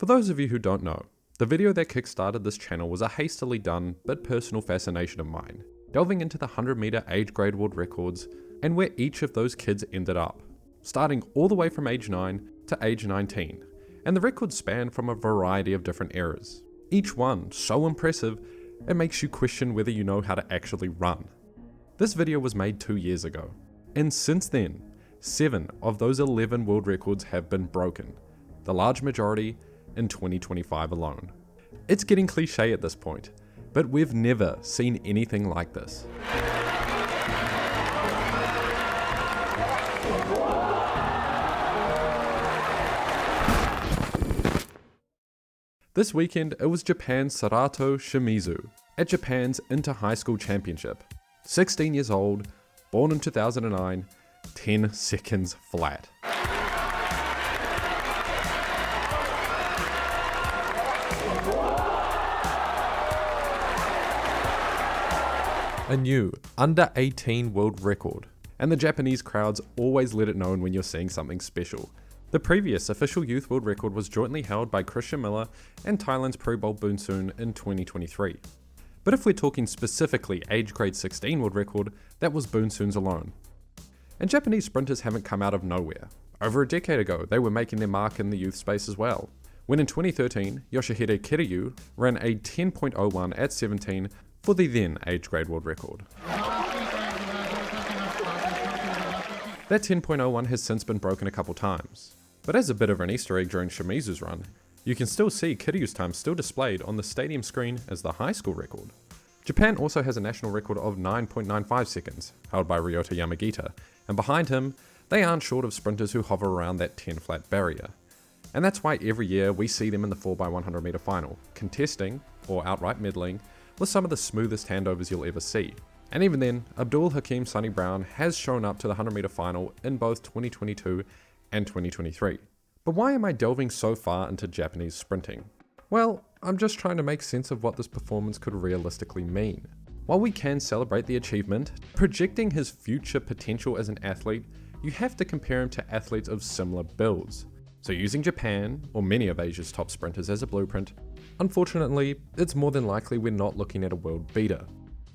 For those of you who don't know, the video that kickstarted this channel was a hastily done but personal fascination of mine, delving into the 100 meter age grade world records and where each of those kids ended up, starting all the way from age 9 to age 19, and the records span from a variety of different eras. Each one so impressive, it makes you question whether you know how to actually run. This video was made 2 years ago, and since then, 7 of those 11 world records have been broken, the large majority in 2025 alone. It's getting cliche at this point, but we've never seen anything like this. This weekend, it was Japan's Sorato Shimizu at Japan's Inter-High School Championship. 16 years old, born in 2009, 10 seconds flat. A new under 18 world record, and the Japanese crowds always let it known when you're seeing something special. The previous official youth world record was jointly held by Christian Miller and Thailand's Prabol Bunsoon in 2023. But if we're talking specifically age grade 16 world record, that was Bunsoon's alone. And Japanese sprinters haven't come out of nowhere. Over a decade ago, they were making their mark in the youth space as well, when in 2013, Yoshihide Kiryu ran a 10.01 at 17 for the then age grade world record. That 10.01 has since been broken a couple times, but as a bit of an Easter egg during Shimizu's run, you can still see Kiryu's time still displayed on the stadium screen as the high school record. Japan also has a national record of 9.95 seconds, held by Ryota Yamagita, and behind him, they aren't short of sprinters who hover around that 10 flat barrier. And that's why every year we see them in the 4x100 meter final, contesting, or outright meddling, with some of the smoothest handovers you'll ever see. And even then, Abdul Hakim Sunny Brown has shown up to the 100 meter final in both 2022 and 2023. But why am I delving so far into Japanese sprinting? Well, I'm just trying to make sense of what this performance could realistically mean. While we can celebrate the achievement, projecting his future potential as an athlete, you have to compare him to athletes of similar builds. So using Japan, or many of Asia's top sprinters as a blueprint, unfortunately, it's more than likely we're not looking at a world beater.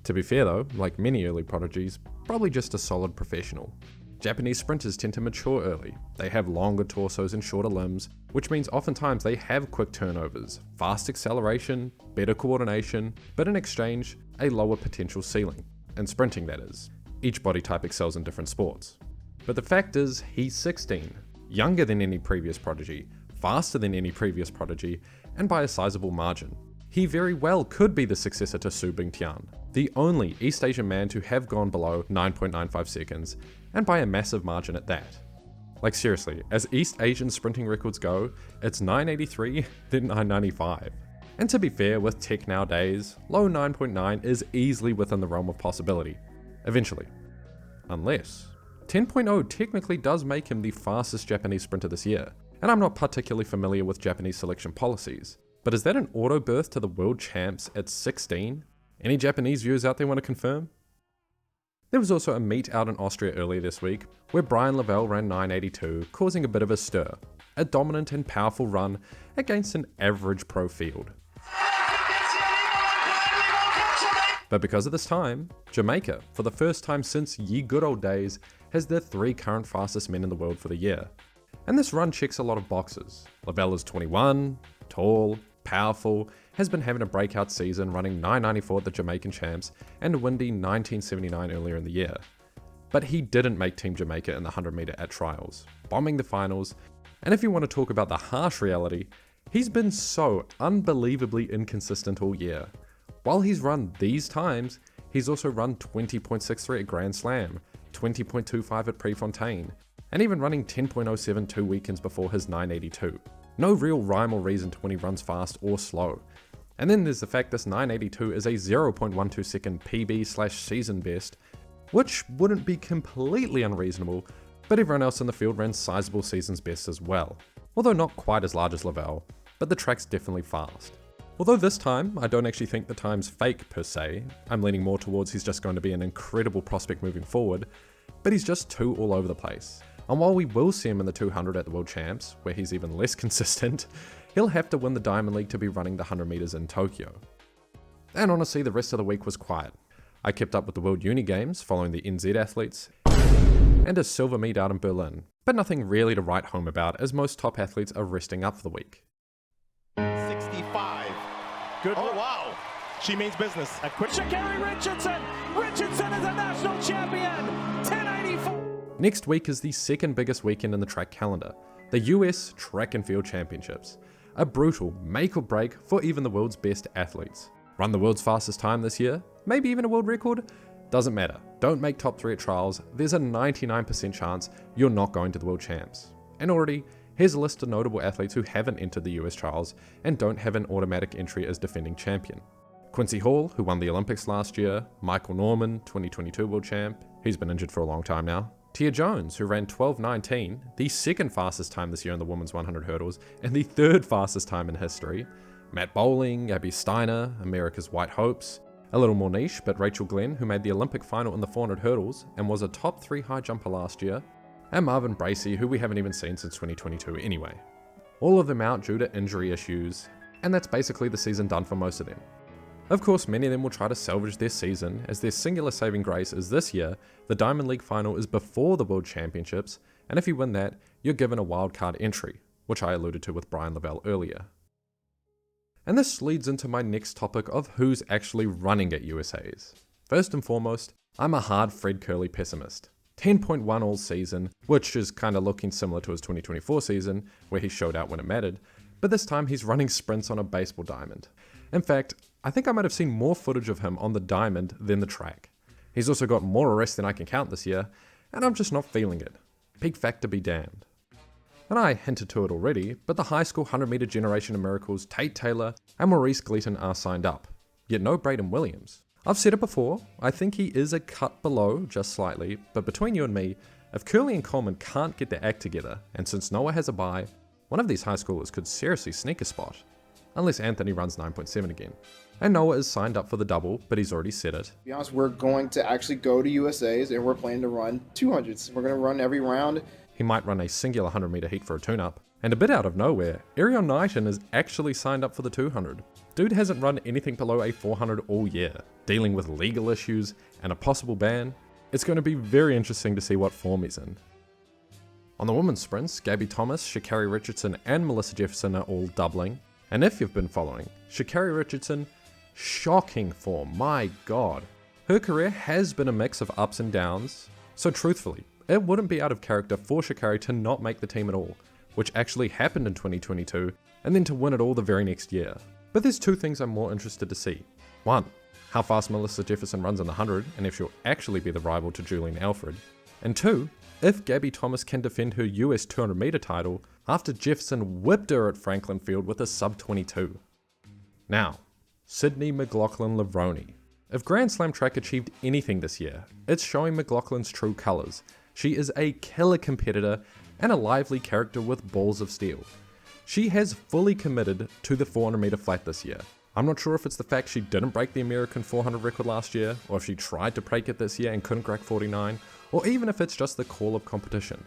To be fair though, like many early prodigies, probably just a solid professional. Japanese sprinters tend to mature early. They have longer torsos and shorter limbs, which means oftentimes they have quick turnovers, fast acceleration, better coordination, but in exchange, a lower potential ceiling. And sprinting, that is. Each body type excels in different sports. But the fact is, he's 16, younger than any previous prodigy, faster than any previous prodigy, and by a sizable margin. He very well could be the successor to Su Bingtian, the only East Asian man to have gone below 9.95 seconds, and by a massive margin at that. Like seriously, as East Asian sprinting records go, it's 983, then 995. And to be fair, with tech nowadays, low 9.9 is easily within the realm of possibility. Eventually. Unless 10.0 technically does make him the fastest Japanese sprinter this year, and I'm not particularly familiar with Japanese selection policies, but is that an auto berth to the world champs at 16? Any Japanese viewers out there want to confirm? There was also a meet out in Austria earlier this week, where Bryan Levell ran 982, causing a bit of a stir, a dominant and powerful run against an average pro field. But because of this time, Jamaica, for the first time since ye good old days, has their 3 current fastest men in the world for the year. And this run checks a lot of boxes. Levell is 21, tall, powerful, has been having a breakout season running 994 at the Jamaican champs and a windy 1979 earlier in the year. But he didn't make Team Jamaica in the 100 meter at trials, bombing the finals, and if you want to talk about the harsh reality, he's been so unbelievably inconsistent all year. While he's run these times, he's also run 20.63 at Grand Slam, 20.25 at Prefontaine, and even running 10.07 2 weekends before his 982. No real rhyme or reason to when he runs fast or slow. And then there's the fact this 982 is a 0.12 second PB/season best, which wouldn't be completely unreasonable, but everyone else in the field ran sizable season's best as well. Although not quite as large as Levell, but the track's definitely fast. Although this time, I don't actually think the time's fake per se. I'm leaning more towards he's just going to be an incredible prospect moving forward, but he's just too all over the place. And while we will see him in the 200 at the World Champs, where he's even less consistent, he'll have to win the Diamond League to be running the 100 meters in Tokyo. And honestly, the rest of the week was quiet. I kept up with the World Uni Games, following the NZ athletes, and a silver meet out in Berlin, but nothing really to write home about as most top athletes are resting up for the week. 65. Good. Oh, wow. She means business. A quick Sha'Carri Richardson. Richardson is a national champion. 1084. Next week is the second biggest weekend in the track calendar, the US Track and Field Championships. A brutal make or break for even the world's best athletes. Run the world's fastest time this year? Maybe even a world record? Doesn't matter. Don't make top 3 at trials. There's a 99% chance you're not going to the world champs. And already, here's a list of notable athletes who haven't entered the US trials and don't have an automatic entry as defending champion. Quincy Hall, who won the Olympics last year. Michael Norman, 2022 world champ. He's been injured for a long time now. Tia Jones, who ran 12:19, the second fastest time this year in the women's 100 hurdles, and the third fastest time in history. Matt Bowling, Abby Steiner, America's White Hopes. A little more niche, but Rachel Glenn, who made the Olympic final in the 400 hurdles and was a top 3 high jumper last year. And Marvin Bracey, who we haven't even seen since 2022 anyway. All of them out due to injury issues, and that's basically the season done for most of them. Of course, many of them will try to salvage their season, as their singular saving grace is this year, the Diamond League final is before the World Championships, and if you win that, you're given a wildcard entry, which I alluded to with Bryan Levell earlier. And this leads into my next topic of who's actually running at USA's. First and foremost, I'm a hard Fred Curley pessimist. 10.1 all season, which is kind of looking similar to his 2024 season, where he showed out when it mattered, but this time he's running sprints on a baseball diamond. In fact, I think I might have seen more footage of him on the diamond than the track. He's also got more arrests than I can count this year, and I'm just not feeling it. Peak factor be damned. And I hinted to it already, but the high school 100 meter generation of miracles Tate Taylor and Maurice Gleaton are signed up, yet no Braden Williams. I've said it before, I think he is a cut below, just slightly, but between you and me, if Curley and Coleman can't get their act together, and since Noah has a bye, one of these high schoolers could seriously sneak a spot. Unless Anthony runs 9.7 again. And Noah is signed up for the double, but he's already said it. To be honest, we're going to actually go to USA's and we're planning to run 200s. We're going to run every round. He might run a singular 100 meter heat for a tune-up. And a bit out of nowhere, Ariel Knighton is actually signed up for the 200. Dude hasn't run anything below a 400 all year, dealing with legal issues and a possible ban. It's going to be very interesting to see what form he's in. On the women's sprints, Gabby Thomas, Sha'Carri Richardson and Melissa Jefferson are all doubling. And if you've been following, Sha'Carri Richardson, shocking form, my god. Her career has been a mix of ups and downs, so truthfully, it wouldn't be out of character for Sha'Carri to not make the team at all, which actually happened in 2022, and then to win it all the very next year. But there's 2 things I'm more interested to see. 1, how fast Melissa Jefferson runs in the 100, and if she'll actually be the rival to Julian Alfred. And 2, if Gabby Thomas can defend her US 200 meter title after Jefferson whipped her at Franklin Field with a sub-22. Now, Sydney McLaughlin-Levrone. If Grand Slam track achieved anything this year, it's showing McLaughlin's true colours. She is a killer competitor and a lively character with balls of steel. She has fully committed to the 400 meter flat this year. I'm not sure if it's the fact she didn't break the American 400 record last year, or if she tried to break it this year and couldn't crack 49, or even if it's just the call of competition.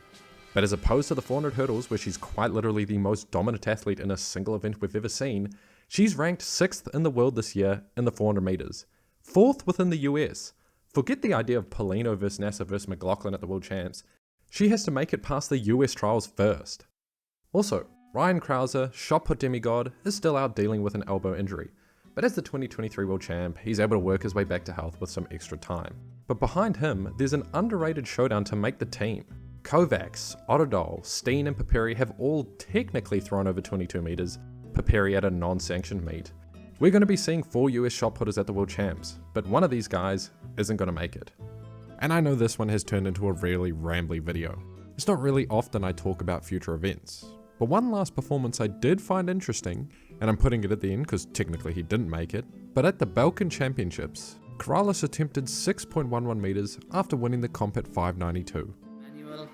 But as opposed to the 400 hurdles, where she's quite literally the most dominant athlete in a single event we've ever seen, she's ranked 6th in the world this year in the 400 meters, 4th within the US. Forget the idea of Polino versus Nasser versus McLaughlin at the World Champs. She has to make it past the US trials first. Also, Ryan Krauser, shot put demigod, is still out dealing with an elbow injury. But as the 2023 World Champ, he's able to work his way back to health with some extra time. But behind him, there's an underrated showdown to make the team. Kovacs, Otterdal, Steen and Paperi have all technically thrown over 22 meters, Paperi at a non-sanctioned meet. We're going to be seeing 4 US shot putters at the World Champs, but one of these guys isn't going to make it. And I know this one has turned into a really rambly video. It's not really often I talk about future events, but one last performance I did find interesting, and I'm putting it at the end because technically he didn't make it, but at the Balkan Championships, KARALIS attempted 6.11 meters after winning the comp at 5.92.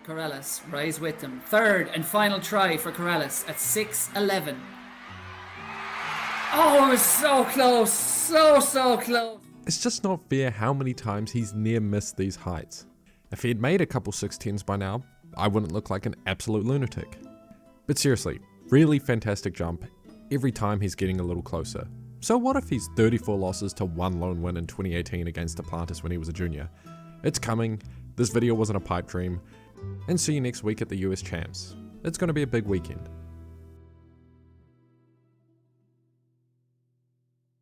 KARALIS, rise with them. Third and final try for KARALIS at 6.11. Oh, it was so close, so close. It's just not fair how many times he's near missed these heights. If he had made a couple 610s by now, I wouldn't look like an absolute lunatic. But seriously, really fantastic jump, every time he's getting a little closer. So what if he's 34 losses to 1 lone win in 2018 against Duplantis when he was a junior? It's coming, this video wasn't a pipe dream, and see you next week at the US Champs. It's going to be a big weekend.